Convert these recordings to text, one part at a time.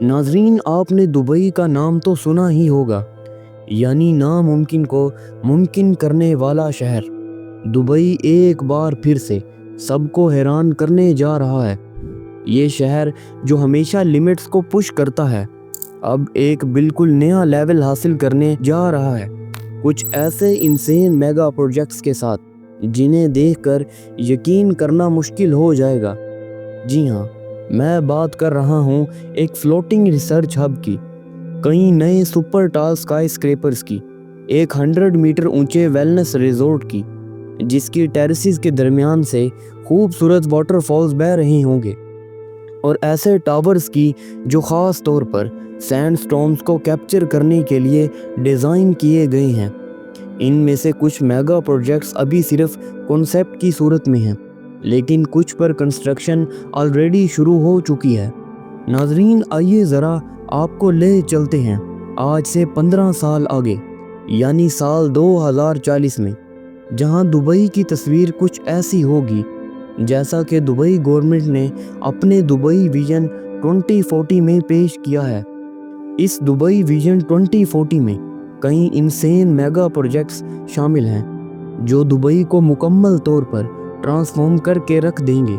ناظرین، آپ نے دبئی کا نام تو سنا ہی ہوگا، یعنی ناممکن کو ممکن کرنے والا شہر۔ دبئی ایک بار پھر سے سب کو حیران کرنے جا رہا ہے۔ یہ شہر جو ہمیشہ لیمٹس کو پش کرتا ہے، اب ایک بالکل نیا لیول حاصل کرنے جا رہا ہے، کچھ ایسے انسین میگا پروجیکٹس کے ساتھ جنہیں دیکھ کر یقین کرنا مشکل ہو جائے گا۔ جی ہاں، میں بات کر رہا ہوں ایک فلوٹنگ ریسرچ ہب کی، کئی نئے سپر ٹال سکائی اسکریپرز کی، ایک 100 میٹر اونچے ویلنس ریزورٹ کی جس کی ٹیرسز کے درمیان سے خوبصورت واٹر فالز بہہ رہے ہوں گے، اور ایسے ٹاورز کی جو خاص طور پر سینڈ سٹورمز کو کیپچر کرنے کے لیے ڈیزائن کیے گئے ہیں۔ ان میں سے کچھ میگا پروجیکٹس ابھی صرف کنسیپٹ کی صورت میں ہیں، لیکن کچھ پر کنسٹرکشن آلریڈی شروع ہو چکی ہے۔ ناظرین، آئیے ذرا آپ کو لے چلتے ہیں آج سے 15 سال آگے، یعنی سال 2040 میں، جہاں دبئی کی تصویر کچھ ایسی ہوگی جیسا کہ دبئی گورنمنٹ نے اپنے دبئی ویژن 2040 میں پیش کیا ہے۔ اس دبئی ویژن 2040 میں کئی انسین میگا پروجیکٹس شامل ہیں جو دبئی کو مکمل طور پر ٹرانسفارم کر کے رکھ دیں گے۔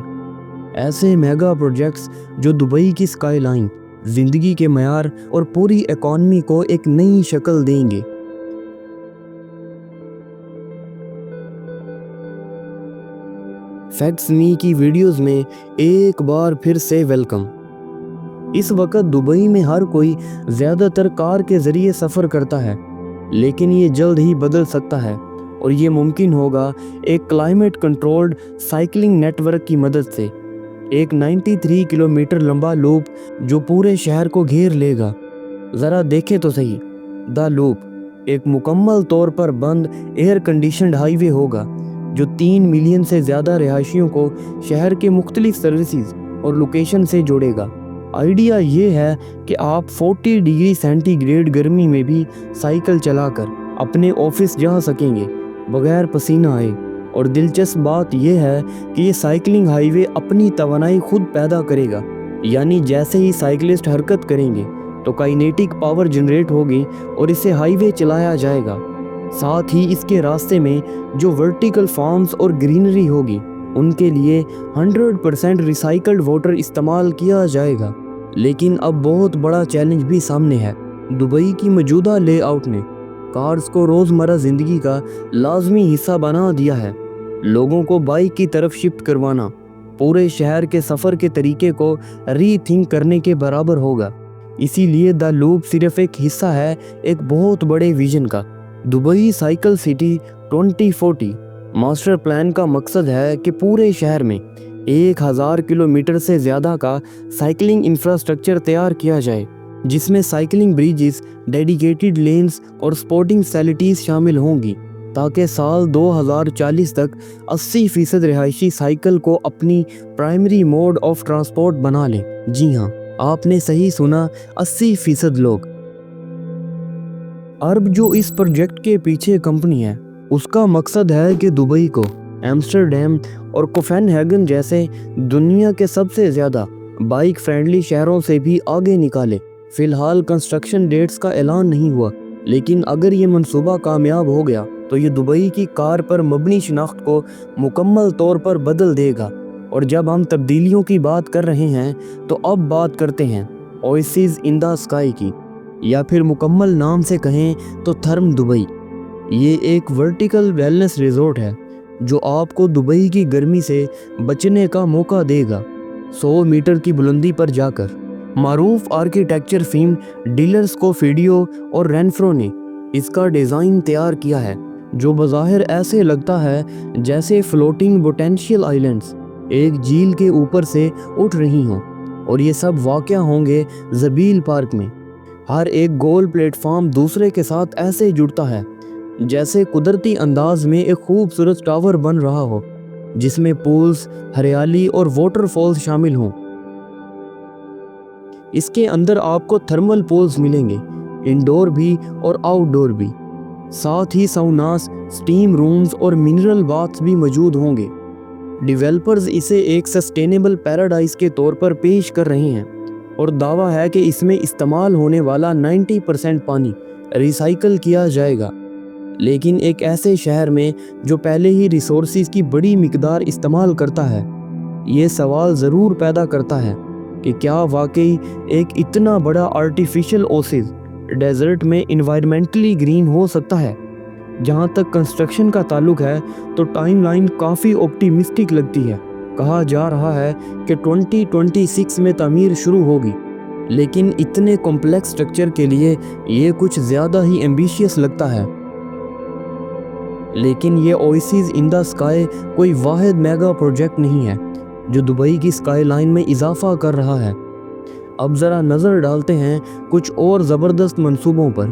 ایسے میگا پروجیکٹس جو دبئی کی سکائی لائن، زندگی کے معیار اور پوری اکانومی کو ایک نئی شکل دیں گے۔ فیکٹس می کی ویڈیوز میں ایک بار پھر سے ویلکم۔ اس وقت دبئی میں ہر کوئی زیادہ تر کار کے ذریعے سفر کرتا ہے، لیکن یہ جلد ہی بدل سکتا ہے، اور یہ ممکن ہوگا ایک climate controlled cycling network کی مدد سے۔ ایک 93 کلومیٹر لمبا لوپ جو پورے شہر کو گھیر لے گا۔ ذرا دیکھیں تو صحیح، دا لوپ ایک مکمل طور پر بند ایئر کنڈیشنڈ ہائی وے ہوگا جو 3 ملین سے زیادہ رہائشیوں کو شہر کے مختلف سروسز اور لوکیشن سے جوڑے گا۔ آئیڈیا یہ ہے کہ آپ 40 ڈگری سینٹی گریڈ گرمی میں بھی سائیکل چلا کر اپنے آفس جا سکیں گے بغیر پسینہ آئے، اور دلچسپ بات یہ ہے کہ یہ سائیکلنگ ہائی وے اپنی توانائی خود پیدا کرے گا، یعنی جیسے ہی سائیکلسٹ حرکت کریں گے تو کائنیٹک پاور جنریٹ ہوگی اور اسے ہائی وے چلایا جائے گا۔ ساتھ ہی اس کے راستے میں جو ورٹیکل فارمز اور گرینری ہوگی ان کے لیے 100% ریسائیکلڈ واٹر استعمال کیا جائے گا۔ لیکن اب بہت بڑا چیلنج بھی سامنے ہے۔ دبئی کی موجودہ لے آؤٹ نے کارز کو روزمرہ زندگی کا لازمی حصہ بنا دیا ہے۔ لوگوں کو بائک کی طرف شفٹ کروانا پورے شہر کے سفر کے طریقے کو ری تھنک کرنے کے برابر ہوگا۔ اسی لیے دا لوپ صرف ایک حصہ ہے ایک بہت بڑے ویژن کا۔ Dubai cycle city 2040 master plan کا مقصد ہے کہ پورے شہر میں 1000 کلومیٹر سے زیادہ کا سائیکلنگ انفراسٹرکچر تیار کیا جائے، جس میں سائیکلنگ بریجز، ڈیڈیکیٹڈ لینز اور سپورٹنگ فیسلٹیز شامل ہوں گی، تاکہ سال 2040 تک 80% رہائشی سائیکل کو اپنی پرائمری موڈ آف ٹرانسپورٹ بنا لیں۔ جی ہاں، آپ نے صحیح سنا، 80% لوگ۔ ارب جو اس پروجیکٹ کے پیچھے کمپنی ہے، اس کا مقصد ہے کہ دبئی کو ایمسٹرڈیم اور کوپن ہیگن جیسے دنیا کے سب سے زیادہ بائک فرینڈلی شہروں سے بھی آگے نکالے۔ فی الحال کنسٹرکشن ڈیٹس کا اعلان نہیں ہوا، لیکن اگر یہ منصوبہ کامیاب ہو گیا تو یہ دبئی کی کار پر مبنی شناخت کو مکمل طور پر بدل دے گا۔ اور جب ہم تبدیلیوں کی بات کر رہے ہیں تو اب بات کرتے ہیں اویسز ان دا اسکائی کی، یا پھر مکمل نام سے کہیں تو تھرم دبئی۔ یہ ایک ورٹیکل ویلنس ریزورٹ ہے جو آپ کو دبئی کی گرمی سے بچنے کا موقع دے گا۔ 100 میٹر کی بلندی پر جا کر معروف آرکیٹیکچر فیم ڈیلرز کو فیڈیو اور رینفرو نے اس کا ڈیزائن تیار کیا ہے، جو بظاہر ایسے لگتا ہے جیسے فلوٹنگ بوٹینشیل آئیلینڈز ایک جھیل کے اوپر سے اٹھ رہی ہوں، اور یہ سب واقع ہوں گے زبیل پارک میں۔ ہر ایک گول پلیٹ فارم دوسرے کے ساتھ ایسے جڑتا ہے جیسے قدرتی انداز میں ایک خوبصورت ٹاور بن رہا ہو، جس میں پولز، ہریالی اور واٹر فالز شامل ہوں۔ اس کے اندر آپ کو تھرمل پولز ملیں گے، انڈور بھی اور آؤٹ ڈور بھی۔ ساتھ ہی ساؤناس، سٹیم رومز اور منرل باتھز بھی موجود ہوں گے۔ ڈیولپرز اسے ایک سسٹینیبل پیراڈائز کے طور پر پیش کر رہے ہیں، اور دعویٰ ہے کہ اس میں استعمال ہونے والا 90% پانی ریسائیکل کیا جائے گا۔ لیکن ایک ایسے شہر میں جو پہلے ہی ریسورسز کی بڑی مقدار استعمال کرتا ہے، یہ سوال ضرور پیدا کرتا ہے کہ کیا واقعی ایک اتنا بڑا آرٹیفیشل اوسیس ڈیزرٹ میں انوائرمنٹلی گرین ہو سکتا ہے؟ جہاں تک کنسٹرکشن کا تعلق ہے تو ٹائم لائن کافی آپٹیمسٹک لگتی ہے۔ کہا جا رہا ہے کہ 2026 میں تعمیر شروع ہوگی، لیکن اتنے کمپلیکس سٹرکچر کے لیے یہ کچھ زیادہ ہی ایمبیشیس لگتا ہے۔ لیکن یہ اویسز ان دا اسکائی کوئی واحد میگا پروجیکٹ نہیں ہے جو دبئی کی اسکائی لائن میں اضافہ کر رہا ہے۔ اب ذرا نظر ڈالتے ہیں کچھ اور زبردست منصوبوں پر۔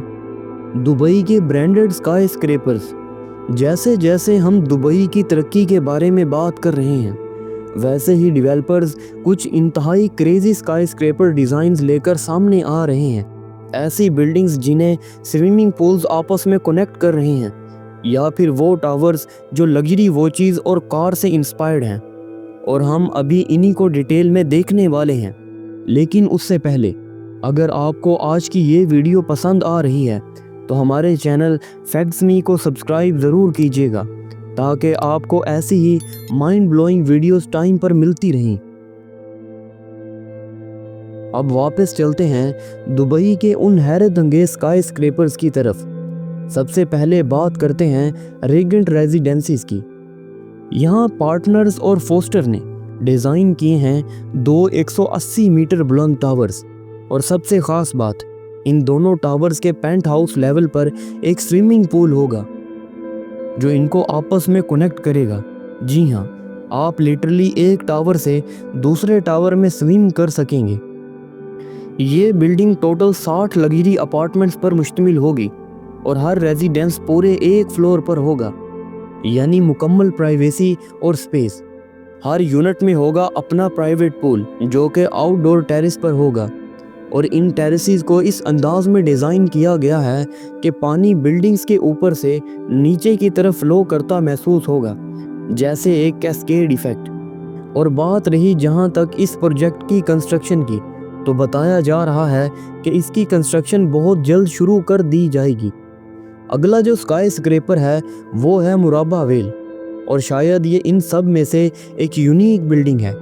دبئی کے برانڈڈ اسکائی اسکریپرز۔ جیسے جیسے ہم دبئی کی ترقی کے بارے میں بات کر رہے ہیں، ویسے ہی ڈیویلپرز کچھ انتہائی کریزی اسکائی اسکریپر ڈیزائنز لے کر سامنے آ رہے ہیں۔ ایسی بلڈنگز جنہیں سوئمنگ پولز آپس میں کنیکٹ کر رہے ہیں، یا پھر وہ ٹاورز جو لگژری واچز اور کار سے انسپائرڈ ہیں، اور ہم ابھی انہی کو ڈیٹیل میں دیکھنے والے ہیں۔ لیکن اس سے پہلے اگر آپ کو آج کی یہ ویڈیو پسند آ رہی ہے تو ہمارے چینل فیکٹس می کو سبسکرائب ضرور کیجیے گا تاکہ آپ کو ایسی ہی مائنڈ بلوئنگ ویڈیوز ٹائم پر ملتی رہیں۔ اب واپس چلتے ہیں دبئی کے ان حیرت انگیز اسکائی اسکریپرز کی طرف۔ سب سے پہلے بات کرتے ہیں ریگنٹ ریزیڈنسیز کی۔ یہاں پارٹنرز اور فوسٹر نے ڈیزائن کیے ہیں 180 میٹر بلند ٹاورز، اور سب سے خاص بات، ان دونوں ٹاورز کے پینٹ ہاؤس لیول پر ایک سوئمنگ پول ہوگا جو ان کو آپس میں کنیکٹ کرے گا۔ جی ہاں، آپ لیٹرلی ایک ٹاور سے دوسرے ٹاور میں سوئم کر سکیں گے۔ یہ بلڈنگ ٹوٹل 60 لگژری اپارٹمنٹس پر مشتمل ہوگی، اور ہر ریزیڈنس پورے ایک فلور پر ہوگا، یعنی مکمل پرائیویسی اور سپیس۔ ہر یونٹ میں ہوگا اپنا پرائیویٹ پول جو کہ آؤٹ ڈور ٹیرس پر ہوگا، اور ان ٹیرسز کو اس انداز میں ڈیزائن کیا گیا ہے کہ پانی بلڈنگز کے اوپر سے نیچے کی طرف فلو کرتا محسوس ہوگا، جیسے ایک کیسکیڈ ایفیکٹ۔ اور بات رہی جہاں تک اس پروجیکٹ کی کنسٹرکشن کی، تو بتایا جا رہا ہے کہ اس کی کنسٹرکشن بہت جلد شروع کر دی جائے گی۔ اگلا جو اسکائی اسکریپر ہے وہ ہے مربع ویل، اور شاید یہ ان سب میں سے ایک یونیک بلڈنگ ہے۔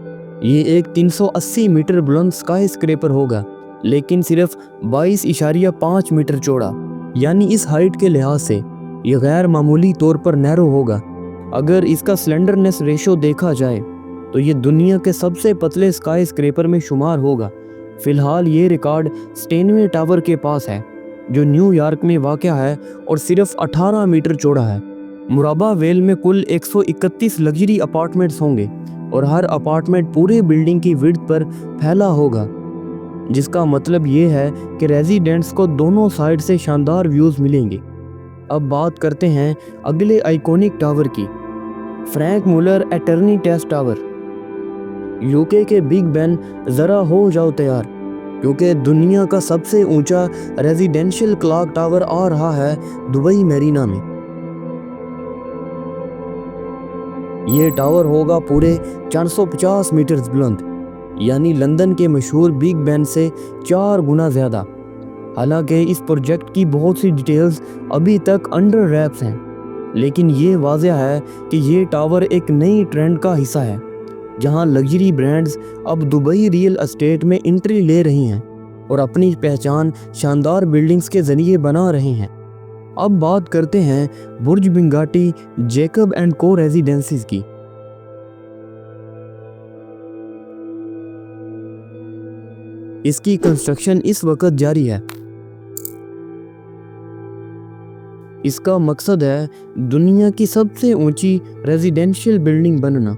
یہ ایک 380 میٹر بلند اسکائی اسکریپر ہوگا، لیکن صرف 22.5 میٹر چوڑا، یعنی اس ہائٹ کے لحاظ سے یہ غیر معمولی طور پر نیرو ہوگا۔ اگر اس کا سلنڈرنس ریشو دیکھا جائے تو یہ دنیا کے سب سے پتلے اسکائی اسکریپر میں شمار ہوگا۔ فی الحال یہ ریکارڈ سٹینوے ٹاور کے پاس ہے جو نیو یارک میں واقع ہے اور صرف 18 میٹر چوڑا ہے۔ مربع ویل میں کل 131 لگژری اپارٹمنٹس ہوں گے، اور ہر اپارٹمنٹ پورے بلڈنگ کی وڈتھ پر پھیلا ہوگا، جس کا مطلب یہ ہے کہ ریزیڈنٹس کو دونوں سائڈ سے شاندار ویوز ملیں گے۔ اب بات کرتے ہیں اگلے آئیکونک ٹاور کی، Franck Muller eternity test tower. UK کے بگ بین، ذرا ہو جاؤ تیار، کیونکہ دنیا کا سب سے اونچا ریزیڈینشل کلاک ٹاور آ رہا ہے دبئی میرینا میں۔ یہ ٹاور ہوگا پورے 450 میٹرز بلند، یعنی لندن کے مشہور بگ بین سے 4 گنا زیادہ۔ حالانکہ اس پروجیکٹ کی بہت سی ڈیٹیلز ابھی تک انڈر ریپس ہیں، لیکن یہ واضح ہے کہ یہ ٹاور ایک نئی ٹرینڈ کا حصہ ہے، جہاں لگژری برانڈز اب دبئی ریئل اسٹیٹ میں انٹری لے رہی ہیں اور اپنی پہچان شاندار بلڈنگز کے ذریعے بنا رہے ہیں۔ اب بات کرتے ہیں برج بنگاٹی جیکب اینڈ کو ریزیڈنسیز کی۔ اس کی کنسٹرکشن اس وقت جاری ہے۔ اس کا مقصد ہے دنیا کی سب سے اونچی ریزیڈینشل بلڈنگ بننا،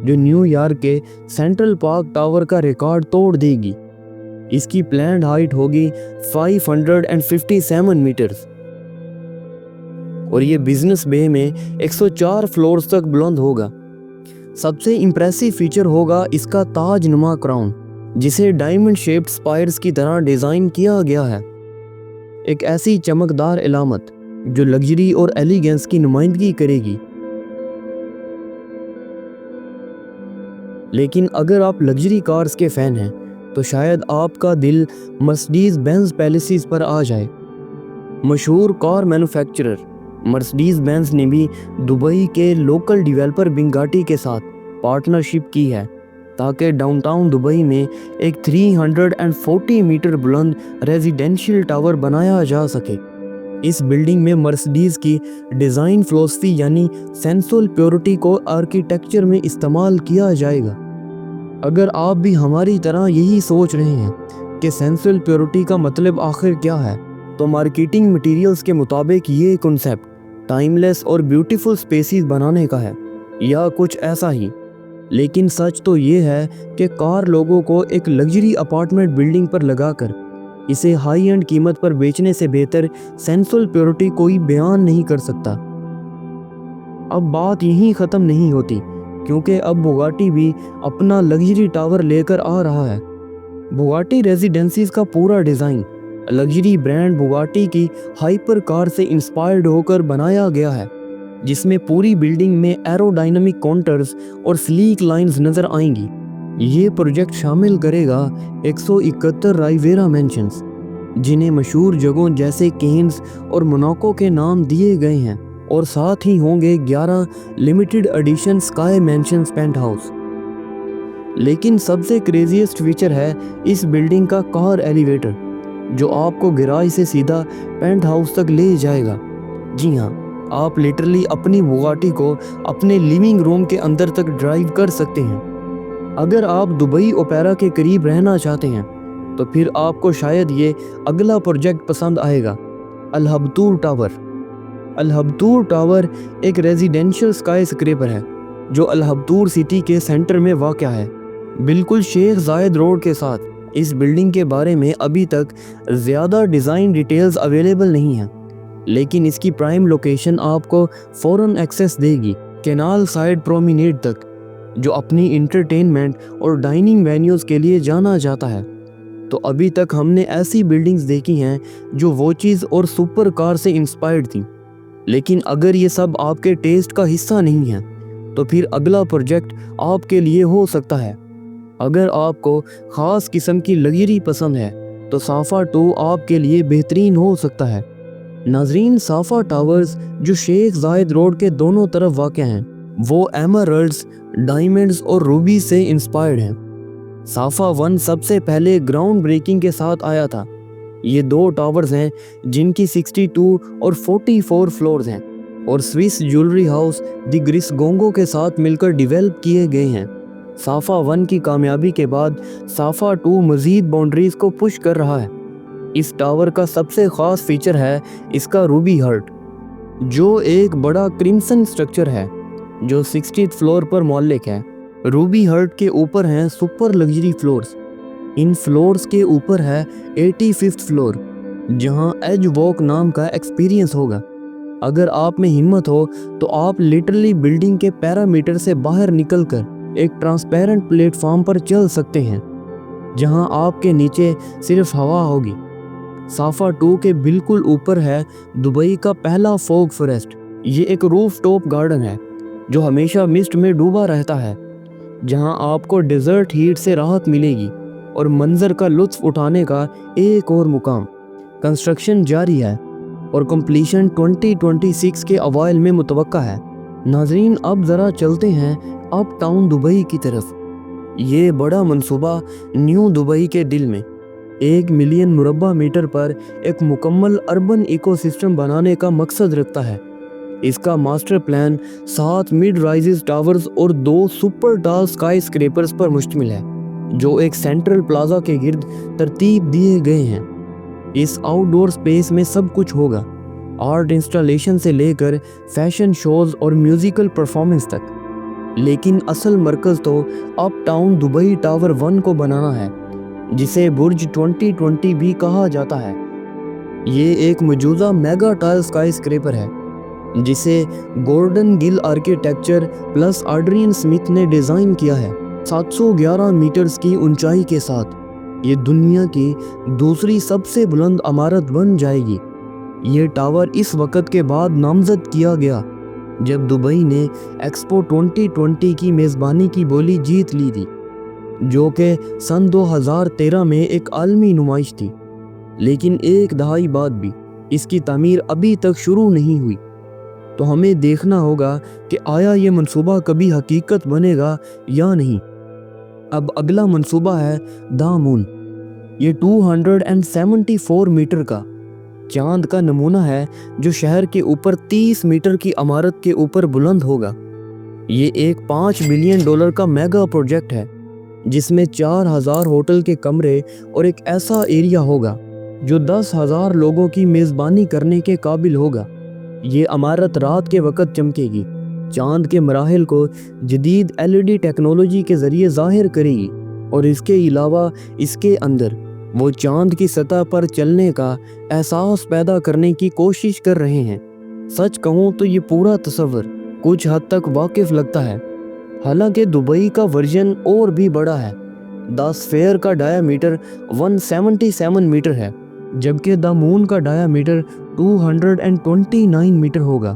جو نیو یارک کے سینٹرل پارک ٹاور کا ریکارڈ توڑ دے گی۔ اس کی پلانڈ ہائٹ ہوگی 557 میٹرز، اور یہ بزنس بے میں 104 فلورز تک بلند ہوگا۔ سب سے امپریسو فیچر ہوگا اس کا تاج نما کراؤن، جسے ڈائمنڈ شیپڈ سپائرز کی طرح ڈیزائن کیا گیا ہے، ایک ایسی چمکدار علامت جو لگژری اور ایلیگنس کی نمائندگی کرے گی۔ لیکن اگر آپ لگژری کارز کے فین ہیں تو شاید آپ کا دل مرسڈیز بینز پیلیسز پر آ جائے۔ مشہور کار مینوفیکچرر مرسڈیز بینز نے بھی دبئی کے لوکل ڈیولپر بنگاٹی کے ساتھ پارٹنرشپ کی ہے تاکہ ڈاؤن ٹاؤن دبئی میں ایک 340 میٹر بلند ریزیڈینشیل ٹاور بنایا جا سکے۔ اس بلڈنگ میں مرسڈیز کی ڈیزائن فلسفی یعنی سینسول پیورٹی کو آرکیٹیکچر میں استعمال کیا جائے گا۔ اگر آپ بھی ہماری طرح یہی سوچ رہے ہیں کہ سینسول پیورٹی کا مطلب آخر کیا ہے، تو مارکیٹنگ مٹیریلز کے مطابق یہ کنسیپٹ ٹائم لیس اور بیوٹیفل سپیسیز بنانے کا ہے یا کچھ ایسا ہی۔ لیکن سچ تو یہ ہے کہ کار لوگوں کو ایک لگژری اپارٹمنٹ بلڈنگ پر لگا کر اسے ہائی اینڈ قیمت پر بیچنے سے بہتر سینسول پیورٹی کوئی بیان نہیں کر سکتا۔ اب بات یہیں ختم نہیں ہوتی، کیونکہ اب بوگاٹی بھی اپنا لگژری ٹاور لے کر آ رہا ہے۔ بوگاٹی ریزیڈنسیز کا پورا ڈیزائن لگژری برانڈ بوگاٹی کی ہائپر کار سے انسپائرڈ ہو کر بنایا گیا ہے، جس میں پوری بلڈنگ میں ایرو ڈائنامک کونٹرز اور سلیک لائنز نظر آئیں گی۔ یہ پروجیکٹ شامل کرے گا 171 رائیویرا مینشنز، جنہیں مشہور جگہوں جیسے کینز اور موناکو کے نام دیے گئے ہیں، اور ساتھ ہی ہوں گے 11 limited edition sky mansions penthouse. لیکن سب سے کریزیسٹ فیچر ہے اس بلڈنگ کا کار ایلیویٹر، جو آپ کو گراج سے سیدھا پینٹ ہاؤس تک لے جائے گا۔ جی ہاں، آپ لیٹرلی اپنی بوگاٹی کو اپنے لیونگ روم کے اندر تک ڈرائیو کر سکتے ہیں۔ اگر آپ دبئی اوپیرا کے قریب رہنا چاہتے ہیں تو پھر آپ کو شاید یہ اگلا پروجیکٹ پسند آئے گا، الہبتور ٹاور۔ الہبتور ٹاور ایک ریزیڈینشیل سکائی سکریپر ہے جو الہبتور سٹی کے سینٹر میں واقع ہے، بالکل شیخ زاید روڈ کے ساتھ۔ اس بلڈنگ کے بارے میں ابھی تک زیادہ ڈیزائن ڈیٹیلز اویلیبل نہیں ہیں، لیکن اس کی پرائم لوکیشن آپ کو فوراً ایکسیس دے گی کینال سائڈ پرومینیڈ تک، جو اپنی انٹرٹینمنٹ اور ڈائننگ وینیوز کے لیے جانا جاتا ہے۔ تو ابھی تک ہم نے ایسی بلڈنگز دیکھی ہیں جو وہ چیز اور سپر کار سے انسپائرڈ تھیں، لیکن اگر یہ سب آپ کے ٹیسٹ کا حصہ نہیں ہے تو پھر اگلا پروجیکٹ آپ کے لیے ہو سکتا ہے۔ اگر آپ کو خاص قسم کی لگژری پسند ہے تو صافا 2 آپ کے لیے بہترین ہو سکتا ہے۔ ناظرین، صافا ٹاورز جو شیخ زاید روڈ کے دونوں طرف واقع ہیں، وہ ایمرلڈز، ڈائمنڈز اور روبی سے انسپائرڈ ہیں۔ صافا 1 سب سے پہلے گراؤنڈ بریکنگ کے ساتھ آیا تھا۔ یہ 2 ٹاورز ہیں جن کی 62 اور 44 فلورز ہیں، اور سوئس جولری ہاؤس دی گرس گونگو کے ساتھ مل کر ڈیولپ کیے گئے ہیں۔ صافا 1 کی کامیابی کے بعد صافا 2 مزید باؤنڈریز کو پش کر رہا ہے۔ اس ٹاور کا سب سے خاص فیچر ہے اس کا روبی ہرٹ، جو ایک بڑا کرمسن سٹرکچر ہے جو 60th فلور پر معلق ہے۔ روبی ہرٹ کے اوپر ہیں سپر لگژری فلورز۔ ان فلورز کے اوپر ہے 85th فلور، جہاں ایج واک نام کا ایکسپیرینس ہوگا۔ اگر آپ میں ہمت ہو تو آپ لٹرلی بلڈنگ کے پیرامیٹر سے باہر نکل کر ایک ٹرانسپیرنٹ پلیٹ فارم پر چل سکتے ہیں، جہاں آپ کے نیچے صرف ہوا ہوگی۔ صافا 2 کے بالکل اوپر ہے دبئی کا پہلا فوگ فوریسٹ۔ یہ ایک روف ٹاپ گارڈن ہے جو ہمیشہ مسٹ میں ڈوبا رہتا ہے، جہاں آپ کو ڈیزرٹ ہیٹ سے راحت ملے گی اور منظر کا لطف اٹھانے کا ایک اور مقام۔ کنسٹرکشن جاری ہے اور کمپلیشن 2026 کے اوائل میں متوقع ہے۔ ناظرین، اب ذرا چلتے ہیں اپ ٹاؤن دبئی کی طرف۔ یہ بڑا منصوبہ نیو دبئی کے دل میں 1 ملین مربع میٹر پر ایک مکمل اربن ایکو سسٹم بنانے کا مقصد رکھتا ہے۔ اس کا master plan 7 mid rises towers اور 2 سپر ٹال سکائی سکریپرز پر مشتمل ہے، جو ایک سینٹرل پلازا کے گرد ترتیب دیے گئے ہیں۔ اس آؤٹ ڈور سپیس میں سب کچھ ہوگا، آرٹ انسٹالیشن سے لے کر فیشن شوز اور میوزیکل پرفارمنس تک۔ لیکن اصل مرکز تو اپ ٹاؤن دبئی ٹاور 1 کو بنانا ہے، جسے برج 2020 بھی کہا جاتا ہے۔ یہ ایک مجوزہ میگا ٹائل سکائی سکریپر ہے جسے گورڈن گل آرکیٹیکچر پلس آڈرین سمتھ نے ڈیزائن کیا ہے۔ 711 میٹرز کی اونچائی کے ساتھ یہ دنیا کی دوسری سب سے بلند عمارت بن جائے گی۔ یہ ٹاور اس وقت کے بعد نامزد کیا گیا جب دبئی نے ایکسپو 2020 کی میزبانی کی بولی جیت لی تھی۔ جو کہ سن 2013 میں ایک عالمی نمائش تھی، لیکن ایک دہائی بعد بھی اس کی تعمیر ابھی تک شروع نہیں ہوئی۔ تو ہمیں دیکھنا ہوگا کہ آیا یہ منصوبہ کبھی حقیقت بنے گا یا نہیں۔ اب اگلا منصوبہ ہے دا مون۔ یہ 274 میٹر کا چاند کا نمونہ ہے جو شہر کے اوپر 30 میٹر کی عمارت کے اوپر بلند ہوگا۔ یہ ایک $5 بلین کا میگا پروجیکٹ ہے جس میں 4000 ہوٹل کے کمرے اور ایک ایسا ایریا ہوگا جو 10,000 لوگوں کی میزبانی کرنے کے قابل ہوگا۔ یہ عمارت رات کے وقت چمکے گی، چاند کے مراحل کو جدید LED ٹیکنالوجی کے ذریعے ظاہر کرے گی، اور اس کے علاوہ اس کے اندر وہ چاند کی سطح پر چلنے کا احساس پیدا کرنے کی کوشش کر رہے ہیں۔ سچ کہوں تو یہ پورا تصور کچھ حد تک واقف لگتا ہے، حالانکہ دبئی کا ورژن اور بھی بڑا ہے۔ دا اسفیئر کا ڈایا میٹر 177 میٹر ہے، جبکہ دا مون کا ڈایا میٹر 229 میٹر ہوگا۔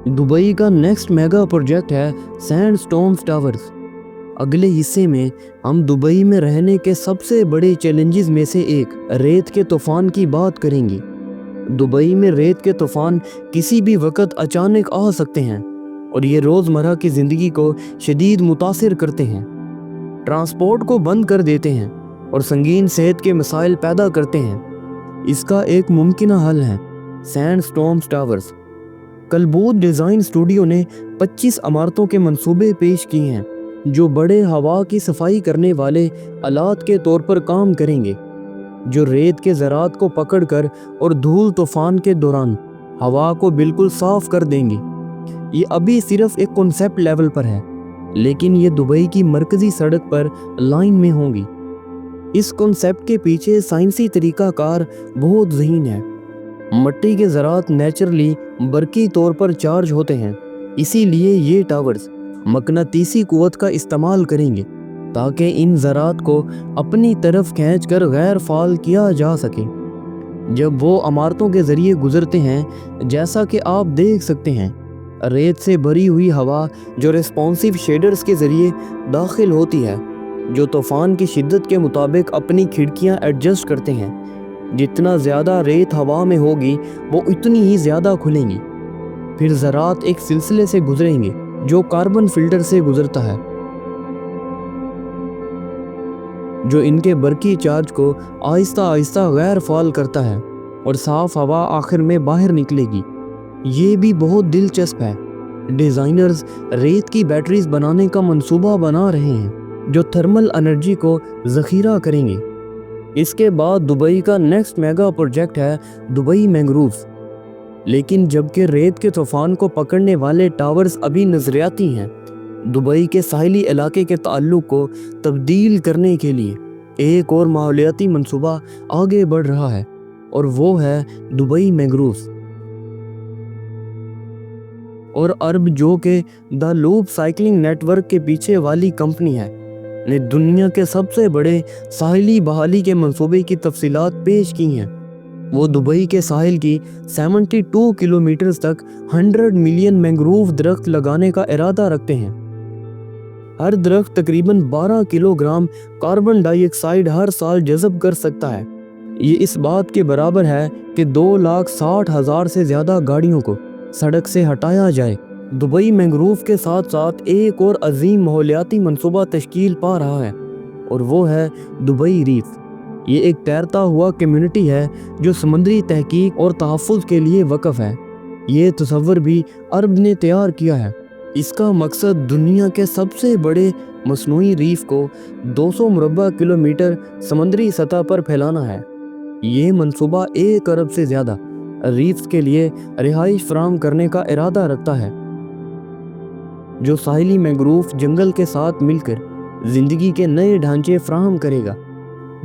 دبئی کا نیکسٹ میگا پروجیکٹ ہے سینڈ سٹورمز ٹاورز۔ اگلے حصے میں ہم دبئی میں رہنے کے سب سے بڑے چیلنجز میں سے ایک ریت کے طوفان کی بات کریں گے۔ دبئی میں ریت کے طوفان کسی بھی وقت اچانک آ سکتے ہیں اور یہ روزمرہ کی زندگی کو شدید متاثر کرتے ہیں، ٹرانسپورٹ کو بند کر دیتے ہیں اور سنگین صحت کے مسائل پیدا کرتے ہیں۔ اس کا ایک ممکنہ حل ہے سینڈ سٹورمز ٹاورز۔ کلبوت ڈیزائن اسٹوڈیو نے 25 عمارتوں کے منصوبے پیش کیے ہیں جو بڑے ہوا کی صفائی کرنے والے آلات کے طور پر کام کریں گے، جو ریت کے ذرات کو پکڑ کر اور دھول طوفان کے دوران ہوا کو بالکل صاف کر دیں گے۔ یہ ابھی صرف ایک کنسپٹ لیول پر ہے، لیکن یہ دبئی کی مرکزی سڑک پر لائن میں ہوں گی۔ اس کنسپٹ کے پیچھے سائنسی طریقہ کار بہت ذہین ہے۔ مٹی کے ذرات نیچرلی برقی طور پر چارج ہوتے ہیں، اسی لیے یہ ٹاورز مقناطیسی قوت کا استعمال کریں گے تاکہ ان ذرات کو اپنی طرف کھینچ کر غیر فعال کیا جا سکے جب وہ عمارتوں کے ذریعے گزرتے ہیں۔ جیسا کہ آپ دیکھ سکتے ہیں، ریت سے بھری ہوئی ہوا جو ریسپانسیو شیڈرز کے ذریعے داخل ہوتی ہے، جو طوفان کی شدت کے مطابق اپنی کھڑکیاں ایڈجسٹ کرتے ہیں۔ جتنا زیادہ ریت ہوا میں ہوگی وہ اتنی ہی زیادہ کھلیں گی۔ پھر ذرات ایک سلسلے سے گزریں گے جو کاربن فلٹر سے گزرتا ہے، جو ان کے برقی چارج کو آہستہ آہستہ غیر فعال کرتا ہے، اور صاف ہوا آخر میں باہر نکلے گی۔ یہ بھی بہت دلچسپ ہے۔ ڈیزائنرز ریت کی بیٹریز بنانے کا منصوبہ بنا رہے ہیں جو تھرمل انرجی کو ذخیرہ کریں گے۔ اس کے بعد دبئی کا نیکسٹ میگا پروجیکٹ ہے دبئی مینگرووز۔ لیکن جبکہ ریت کے طوفان کو پکڑنے والے ٹاورز ابھی نظریاتی ہیں، دبئی کے ساحلی علاقے کے تعلق کو تبدیل کرنے کے لیے ایک اور ماحولیاتی منصوبہ آگے بڑھ رہا ہے، اور وہ ہے دبئی مینگرووز۔ اور عرب، جو کہ the loop cycling network کے پیچھے والی کمپنی ہے، نے دنیا کے سب سے بڑے ساحلی بحالی کے منصوبے کی تفصیلات پیش کی ہیں۔ وہ دبئی کے ساحل کی 72 کلومیٹر تک 100 ملین مینگروو درخت لگانے کا ارادہ رکھتے ہیں۔ ہر درخت تقریباً 12 کلو گرام کاربن ڈائی آکسائیڈ ہر سال جذب کر سکتا ہے۔ یہ اس بات کے برابر ہے کہ 2,60,000 سے زیادہ گاڑیوں کو سڑک سے ہٹایا جائے۔ دبئی مینگروو کے ساتھ ساتھ ایک اور عظیم ماحولیاتی منصوبہ تشکیل پا رہا ہے، اور وہ ہے دبئی ریف۔ یہ ایک تیرتا ہوا کمیونٹی ہے جو سمندری تحقیق اور تحفظ کے لیے وقف ہے۔ یہ تصور بھی عرب نے تیار کیا ہے۔ اس کا مقصد دنیا کے سب سے بڑے مصنوعی ریف کو 200 مربع کلومیٹر سمندری سطح پر پھیلانا ہے۔ یہ منصوبہ 1 ارب سے زیادہ ریفز کے لیے رہائش فراہم کرنے کا ارادہ رکھتا ہے، جو ساحلی مینگروو جنگل کے ساتھ مل کر زندگی کے نئے ڈھانچے فراہم کرے گا۔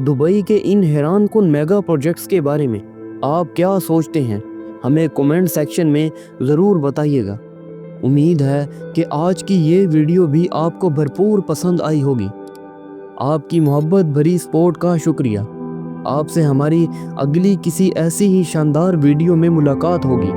دبئی کے ان حیران کن میگا پروجیکٹس کے بارے میں آپ کیا سوچتے ہیں؟ ہمیں کمنٹ سیکشن میں ضرور بتائیے گا۔ امید ہے کہ آج کی یہ ویڈیو بھی آپ کو بھرپور پسند آئی ہوگی۔ آپ کی محبت بھری سپورٹ کا شکریہ۔ آپ سے ہماری اگلی کسی ایسی ہی شاندار ویڈیو میں ملاقات ہوگی۔